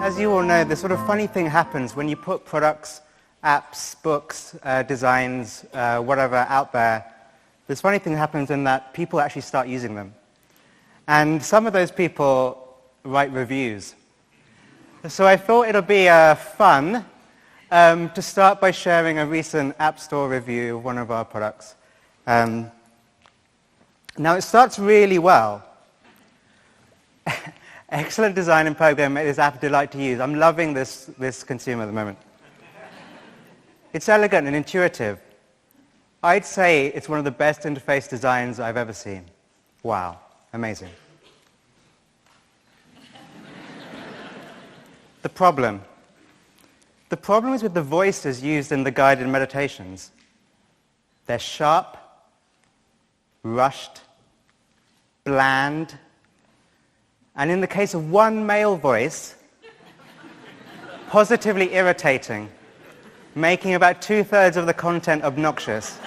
as you all know, this sort of funny thing happens when you put products, apps, books, designs, whatever out there. This funny thing happens in that people actually start using them. And some of those people write reviews. So I thought it would be fun to start by sharing a recent App Store review of one of our products. Now it starts really well. Excellent design and program made this app a delight to use. I'm loving this consumer at the moment. It's elegant and intuitive. I'd say it's one of the best interface designs I've ever seen. Wow, amazing. The problem is with the voices used in the guided meditations. They're sharp, rushed, bland, and in the case of one male voice, positively irritating, making about 2/3 of the content obnoxious.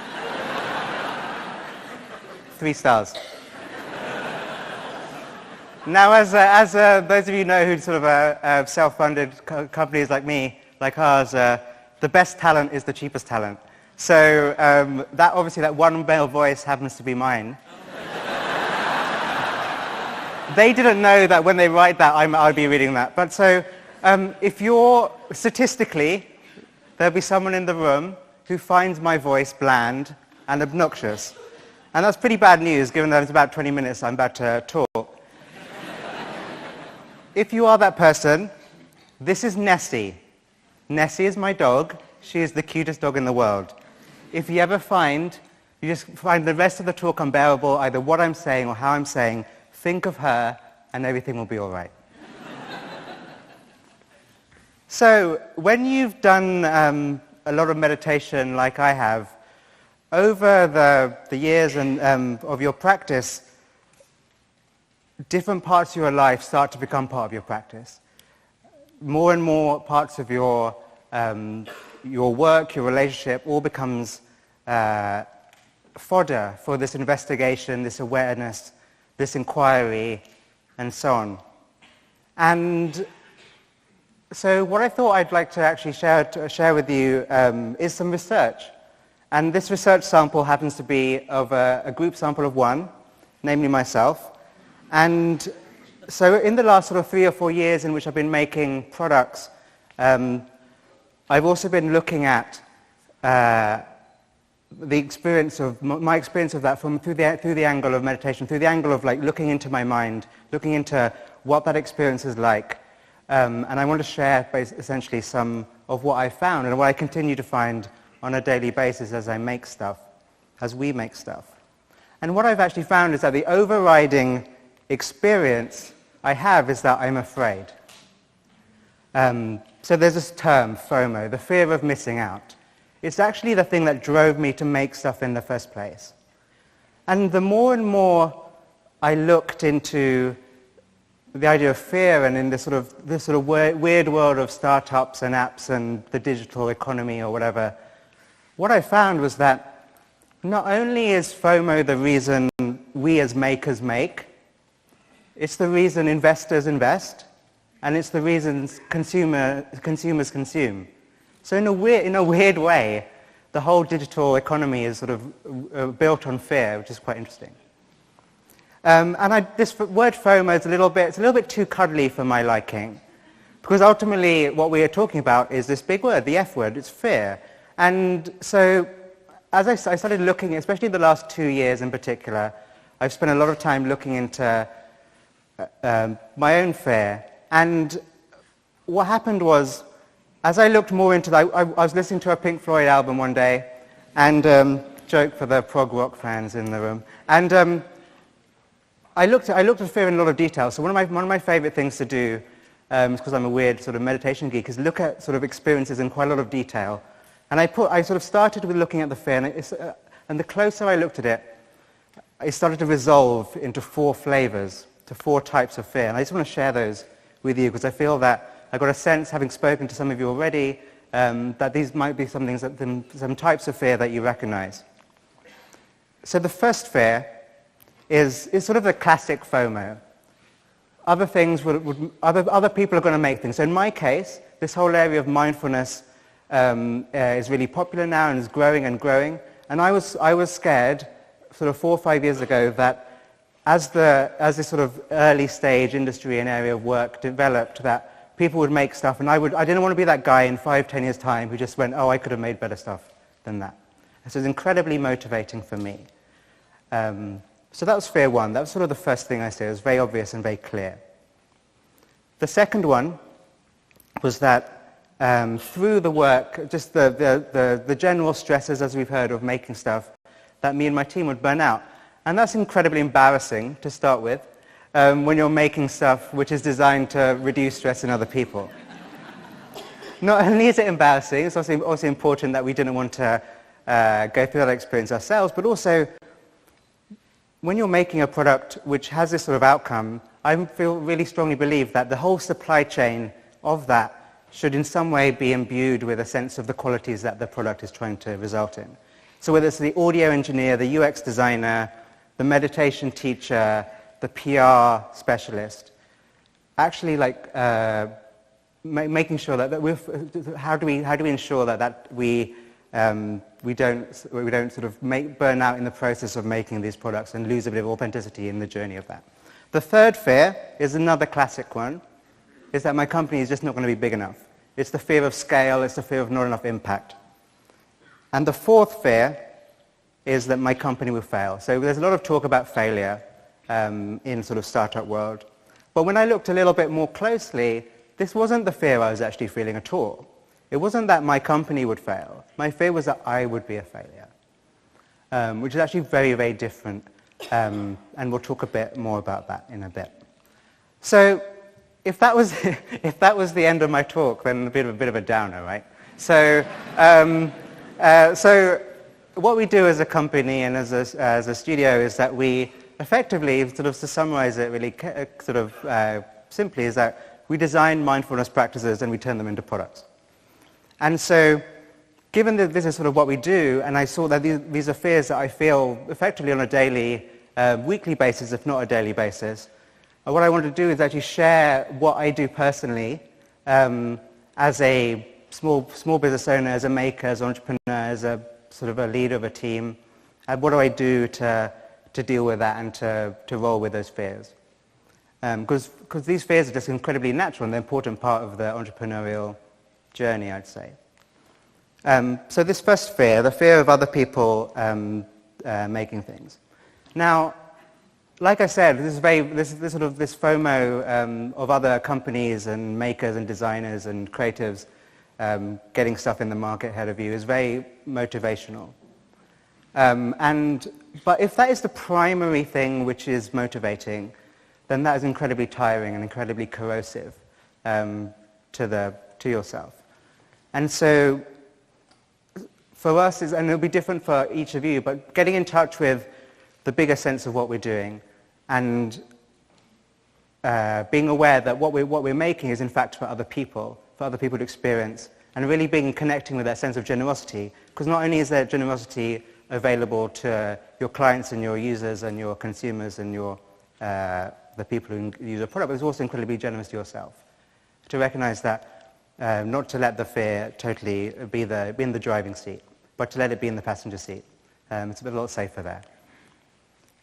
3 stars. Now, as those of you know who sort of self-funded companies like me, like ours, the best talent is the cheapest talent. So obviously that one male voice happens to be mine. They didn't know that when they write that, I'd be reading that. But so if you're, statistically, there'll be someone in the room who finds my voice bland and obnoxious. And that's pretty bad news, given that it's about 20 minutes I'm about to talk. If you are that person, this is Nessie. Nessie is my dog. She is the cutest dog in the world. If you ever you just find the rest of the talk unbearable, either what I'm saying or how I'm saying, think of her and everything will be all right. So when you've done a lot of meditation like I have, over the years of your practice, different parts of your life start to become part of your practice. More and more parts of your work, your relationship, all becomes fodder for this investigation, this awareness, this inquiry, and so on. And so what I thought I'd like to actually share with you is some research. And this research sample happens to be of a group sample of one, namely myself. And so in the last sort of 3 or 4 years in which I've been making products, I've also been looking at the experience of my experience of that through the angle of meditation, through the angle of like looking into my mind, looking into what that experience is like. And I want to share essentially some of what I found and what I continue to find on a daily basis as I make stuff, as we make stuff. And what I've actually found is that the overriding experience I have is that I'm afraid. So there's this term, FOMO, the fear of missing out. It's actually the thing that drove me to make stuff in the first place. And the more and more I looked into the idea of fear and in this sort of weird world of startups and apps and the digital economy or whatever, what I found was that not only is FOMO the reason we as makers make, it's the reason investors invest, and it's the reason consumers consume. So in a weird way, the whole digital economy is sort of built on fear, which is quite interesting. This word FOMO is a little bit too cuddly for my liking, because ultimately what we are talking about is this big word, the F word. It's fear. And so as I started looking, especially the last 2 years in particular, I've spent a lot of time looking into my own fear. And what happened was, as I looked more into that, I was listening to a Pink Floyd album one day, and joke for the prog rock fans in the room, and I looked at fear in a lot of detail. So one of my favorite things to do, because I'm a weird sort of meditation geek, is look at sort of experiences in quite a lot of detail. And I sort of started with looking at the fear, and the closer I looked at it, it started to resolve into 4 flavors, to 4 types of fear. And I just want to share those with you, because I feel that I got a sense, having spoken to some of you already, that these might be some types of fear that you recognize. So the first fear is sort of the classic FOMO. other things other people are going to make things. So in my case, this whole area of mindfulness is really popular now and is growing and growing. And I was scared sort of 4 or 5 years ago that as this sort of early stage industry and area of work developed, that people would make stuff, and I didn't want to be that guy in 5, 10 years' time who just went, oh, I could have made better stuff than that. This was incredibly motivating for me. So that was fear one. That was sort of the first thing I said. It was very obvious and very clear. The second one was that through the work, just the general stresses, as we've heard, of making stuff, that me and my team would burn out. And that's incredibly embarrassing to start with when you're making stuff which is designed to reduce stress in other people. Not only is it embarrassing, it's also important that we didn't want to go through that experience ourselves, but also when you're making a product which has this sort of outcome, I really strongly believe that the whole supply chain of that should in some way be imbued with a sense of the qualities that the product is trying to result in. So whether it's the audio engineer, the UX designer, the meditation teacher, the PR specialist, actually making sure that how do we ensure that we don't sort of burn out in the process of making these products and lose a bit of authenticity in the journey of that. The third fear is another classic one, is that my company is just not going to be big enough. It's the fear of scale, it's the fear of not enough impact. And the fourth fear is that my company will fail. So there's a lot of talk about failure in sort of startup world. But when I looked a little bit more closely, this wasn't the fear I was actually feeling at all. It wasn't that my company would fail. My fear was that I would be a failure, which is actually very, very different. And we'll talk a bit more about that in a bit. So if that was, if that was the end of my talk, then a bit of a downer, right? So, so what we do as a company and as a studio is that we effectively, sort of to summarize it really sort of simply, is that we design mindfulness practices and we turn them into products. And so given that this is sort of what we do, and I saw that these are fears that I feel effectively on a daily, weekly basis, if not a daily basis, what I wanted to do is actually share what I do personally as a small business owner, as a maker, as an entrepreneur, as a sort of a leader of a team. What do I do to deal with that and to roll with those fears? Because these fears are just incredibly natural and they're an important part of the entrepreneurial journey, I'd say. So this first fear, the fear of other people making things. Now, like I said, this FOMO of other companies and makers and designers and creatives getting stuff in the market ahead of you is very motivational. But if that is the primary thing which is motivating, then that is incredibly tiring and incredibly corrosive to yourself. And so for us, and it'll be different for each of you, but getting in touch with the bigger sense of what we're doing and being aware that what we're making is in fact for other people to experience, and really connecting with that sense of generosity, because not only is there generosity available to your clients and your users and your consumers and the people who use your product, but it's also incredibly generous to yourself. To recognize that, not to let the fear totally be in the driving seat, but to let it be in the passenger seat. It's a lot safer there.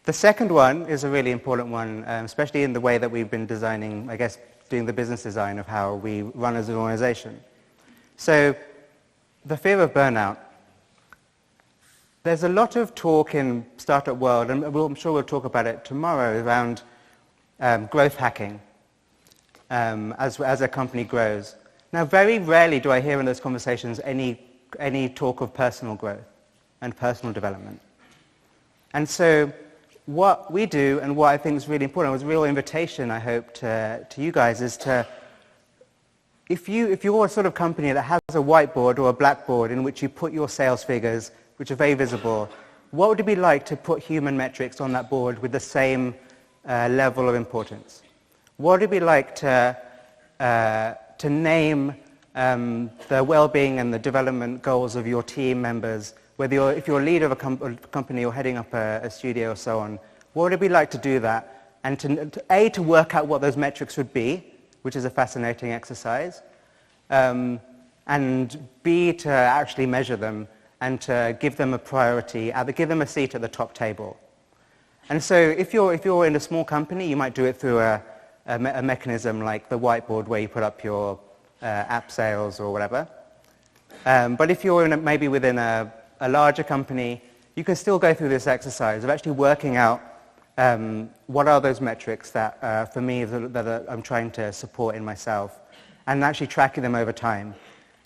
The second one is a really important one, especially in the way that we've been designing, I guess, doing the business design of how we run as an organization. So the fear of burnout. There's a lot of talk in startup world, and I'm sure we'll talk about it tomorrow, around growth hacking as a company grows. Now, very rarely do I hear in those conversations any talk of personal growth and personal development. And so what we do, and what I think is really important, was a real invitation, I hope, to you guys, is to, if you're a sort of company that has a whiteboard or a blackboard in which you put your sales figures, which are very visible, what would it be like to put human metrics on that board with the same level of importance? What would it be like to name the well-being and the development goals of your team members, if you're a leader of a company or heading up a studio or so on? What would it be like to do that and to work out what those metrics would be, which is a fascinating exercise, and B, to actually measure them and to give them a priority, give them a seat at the top table. And so if you're in a small company, you might do it through a mechanism like the whiteboard where you put up your app sales or whatever. But if you're maybe within a larger company, you can still go through this exercise of actually working out what are those metrics that, for me, that I'm trying to support in myself, and actually tracking them over time.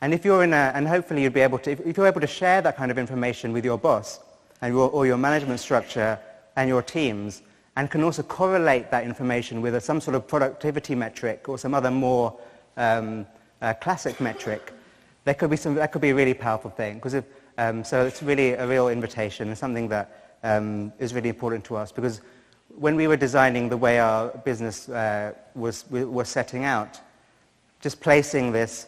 And if you're and hopefully you'd be able to, if you're able to share that kind of information with your boss or your management structure and your teams, and can also correlate that information with some sort of productivity metric or some other more classic metric, that could be a really powerful thing. Because so it's really a real invitation and something that is really important to us, because when we were designing the way our business was setting out, just placing these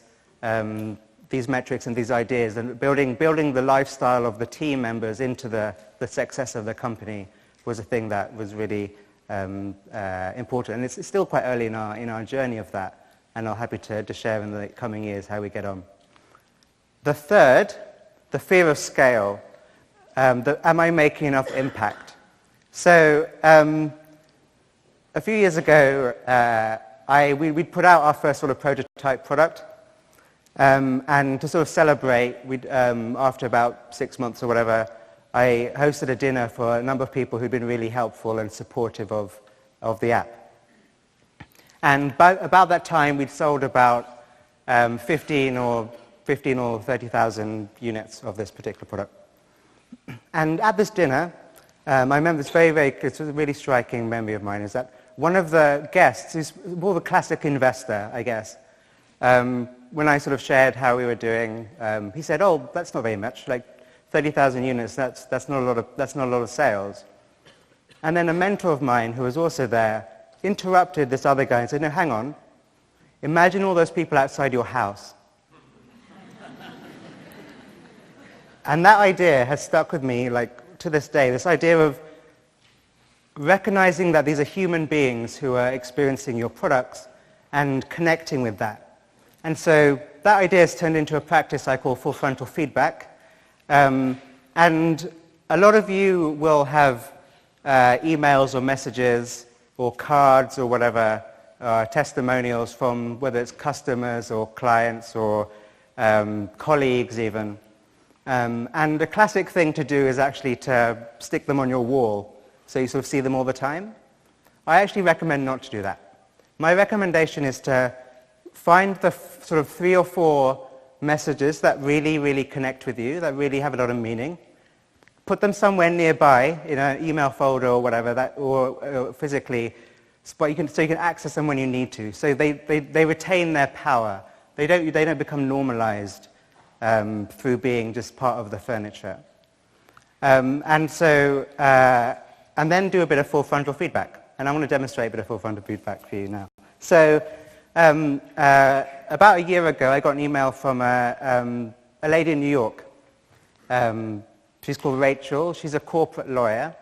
metrics and these ideas and building the lifestyle of the team members into the success of the company was a thing that was really important. And it's still quite early in our journey of that, and I'm happy to share in the coming years how we get on. The third, the fear of scale. Am I making enough impact? So a few years ago, we'd put out our first sort of prototype product, and to sort of celebrate, after about 6 months or whatever, I hosted a dinner for a number of people who'd been really helpful and supportive of the app. And about that time, we'd sold about 15 or 30,000 units of this particular product. And at this dinner, I remember this it's a really striking memory of mine, is that one of the guests, who's more of a classic investor, I guess, when I sort of shared how we were doing, he said, "Oh, that's not very much. Like 30,000 units. That's not a lot of sales." And then a mentor of mine who was also there interrupted this other guy and said, "No, hang on. Imagine all those people outside your house." And that idea has stuck with me, like, to this day. This idea of recognizing that these are human beings who are experiencing your products and connecting with that. And so that idea has turned into a practice I call full frontal feedback. And a lot of you will have emails or messages or cards or whatever, testimonials from whether it's customers or clients or colleagues even. And the classic thing to do is actually to stick them on your wall so you sort of see them all the time. I actually recommend not to do that. My recommendation is to find the sort of 3 or 4 messages that really, really connect with you, that really have a lot of meaning. Put them somewhere nearby in an email folder or whatever, or physically, so you can access them when you need to. So they retain their power. They don't become normalized through being just part of the furniture. And then do a bit of full frontal feedback. And I'm going to demonstrate a bit of full frontal feedback for you now. So about a year ago, I got an email from a lady in New York. She's called Rachel. She's a corporate lawyer.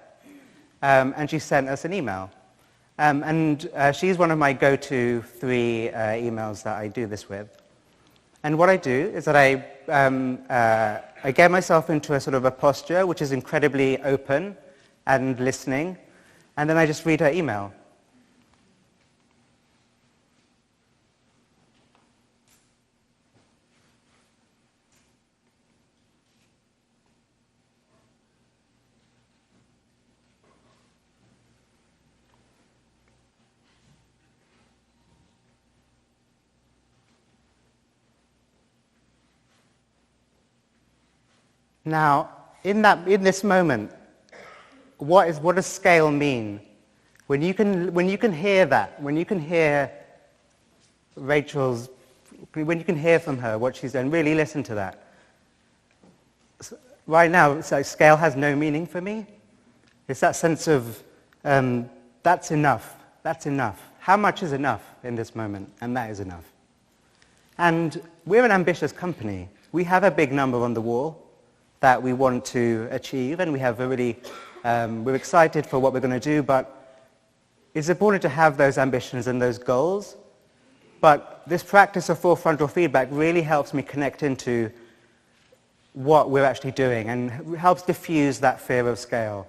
And she sent us an email. And she's one of my go-to 3 emails that I do this with. And what I do is that I get myself into a sort of a posture which is incredibly open and listening, and then I just read her email. Now, in this moment, what does scale mean? When you can hear that, when you can hear Rachel's, when you can hear from her what she's done, really listen to that. Right now, it's like scale has no meaning for me. It's that sense of that's enough. That's enough. How much is enough in this moment? And that is enough. And we're an ambitious company. We have a big number on the wall that we want to achieve, and we have we're excited for what we're going to do, but it's important to have those ambitions and those goals, but this practice of full frontal feedback really helps me connect into what we're actually doing and helps diffuse that fear of scale.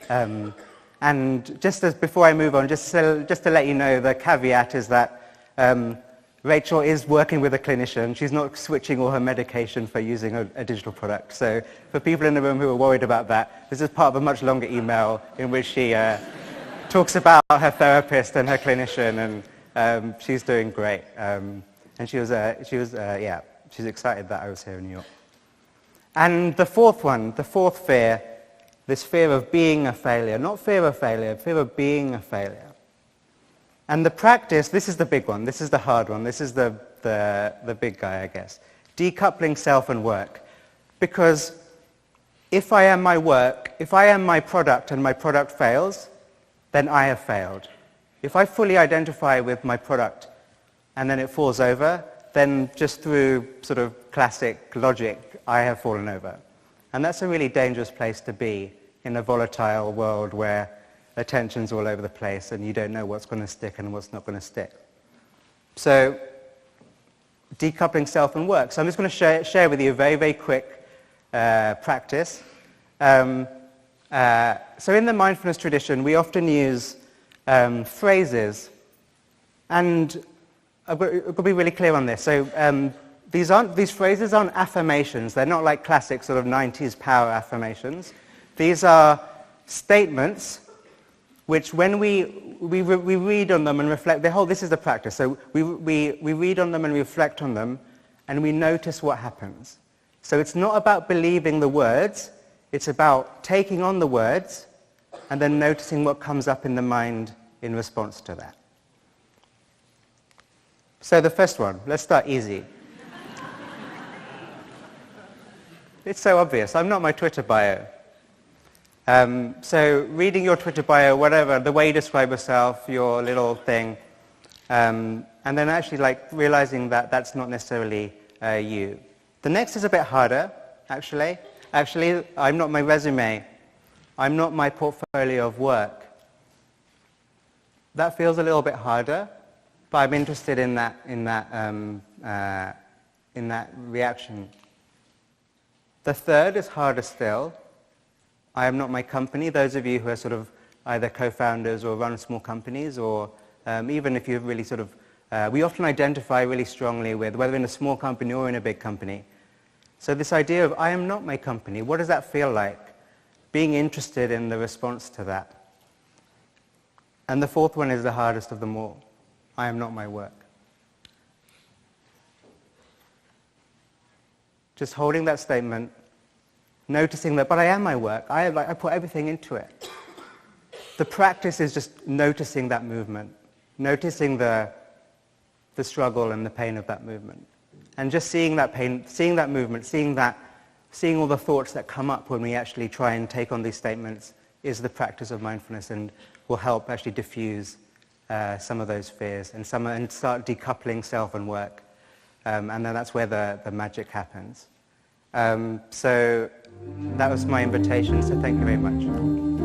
And just as before I move on, just to let you know, the caveat is that Rachel is working with a clinician. She's not switching all her medication for using a digital product. So for people in the room who are worried about that, this is part of a much longer email in which she talks about her therapist and her clinician, and she's doing great. And she's excited that I was here in New York. And the fourth fear, this fear of being a failure, not fear of failure, fear of being a failure. And the practice, this is the big one, this is the hard one, this is the big guy, I guess. Decoupling self and work. Because if I am my work, if I am my product and my product fails, then I have failed. If I fully identify with my product and then it falls over, then just through sort of classic logic, I have fallen over. And that's a really dangerous place to be in a volatile world where attention's all over the place and you don't know what's going to stick and what's not going to stick. So decoupling self and work. So I'm just going to share with you a very, very quick practice. So in the mindfulness tradition, we often use phrases. And I've got to be really clear on this. So these phrases aren't affirmations. They're not like classic sort of 90s power affirmations. These are statements which when we read on them and reflect, this is the practice. So we read on them and reflect on them, and we notice what happens. So it's not about believing the words, it's about taking on the words and then noticing what comes up in the mind in response to that. So the first one, let's start easy. It's so obvious, I'm not my Twitter bio. So reading your Twitter bio, whatever, the way you describe yourself, your little thing, and then actually like realizing that that's not necessarily you. The next is a bit harder, actually. Actually, I'm not my resume. I'm not my portfolio of work. That feels a little bit harder, but I'm interested in that reaction. The third is harder still. I am not my company. Those of you who are sort of either co-founders or run small companies, or even if you're really sort of, we often identify really strongly with whether in a small company or in a big company. So this idea of I am not my company, what does that feel like? Being interested in the response to that. And the fourth one is the hardest of them all. I am not my work. Just holding that statement, noticing that, but I am my work. I put everything into it. The practice is just noticing that movement, noticing the struggle and the pain of that movement. And just seeing that pain, seeing that movement, seeing all the thoughts that come up when we actually try and take on these statements is the practice of mindfulness and will help actually diffuse some of those fears and start decoupling self and work. And then that's where the magic happens. So that was my invitation, so thank you very much.